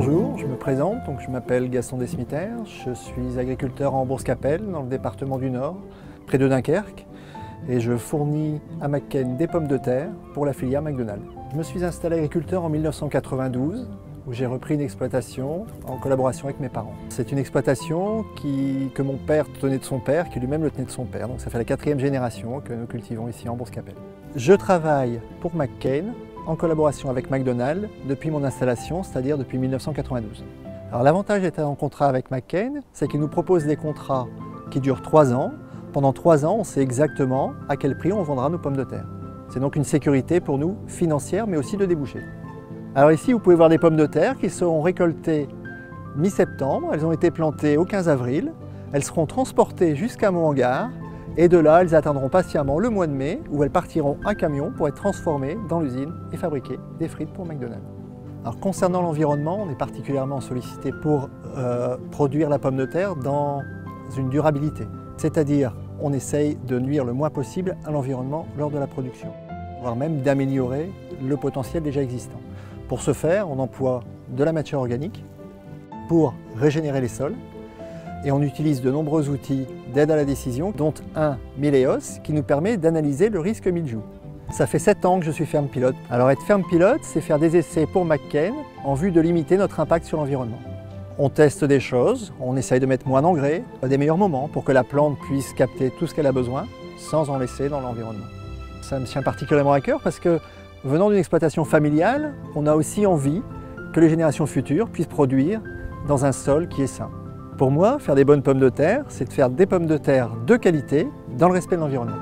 Bonjour, je me présente, donc je m'appelle Gaston Desmiter, je suis agriculteur en Bourse-Capelle, dans le département du Nord, près de Dunkerque, et je fournis à McCain des pommes de terre pour la filière McDonald's. Je me suis installé agriculteur en 1992, où j'ai repris une exploitation en collaboration avec mes parents. C'est une exploitation que mon père tenait de son père, qui lui-même le tenait de son père, donc ça fait la 4e génération que nous cultivons ici en Bourse-Capelle. Je travaille pour McCain en collaboration avec McDonald's depuis mon installation, c'est-à-dire depuis 1992. Alors l'avantage d'être en contrat avec McCain, c'est qu'il nous propose des contrats qui durent 3 ans. Pendant 3 ans, on sait exactement à quel prix on vendra nos pommes de terre. C'est donc une sécurité pour nous financière, mais aussi de débouchés. Alors ici, vous pouvez voir des pommes de terre qui seront récoltées mi-septembre. Elles ont été plantées au 15 avril. Elles seront transportées jusqu'à mon hangar. Et de là, elles atteindront patiemment le mois de mai, où elles partiront à camion pour être transformées dans l'usine et fabriquer des frites pour McDonald's. Alors concernant l'environnement, on est particulièrement sollicité pour produire la pomme de terre dans une durabilité. C'est-à-dire, on essaye de nuire le moins possible à l'environnement lors de la production, voire même d'améliorer le potentiel déjà existant. Pour ce faire, on emploie de la matière organique pour régénérer les sols, et on utilise de nombreux outils d'aide à la décision, dont un Mileos qui nous permet d'analyser le risque mildiou. Ça fait 7 ans que je suis ferme pilote. Alors être ferme pilote, c'est faire des essais pour McCain en vue de limiter notre impact sur l'environnement. On teste des choses, on essaye de mettre moins d'engrais à des meilleurs moments pour que la plante puisse capter tout ce qu'elle a besoin sans en laisser dans l'environnement. Ça me tient particulièrement à cœur parce que venant d'une exploitation familiale, on a aussi envie que les générations futures puissent produire dans un sol qui est sain. Pour moi, faire des bonnes pommes de terre, c'est de faire des pommes de terre de qualité dans le respect de l'environnement.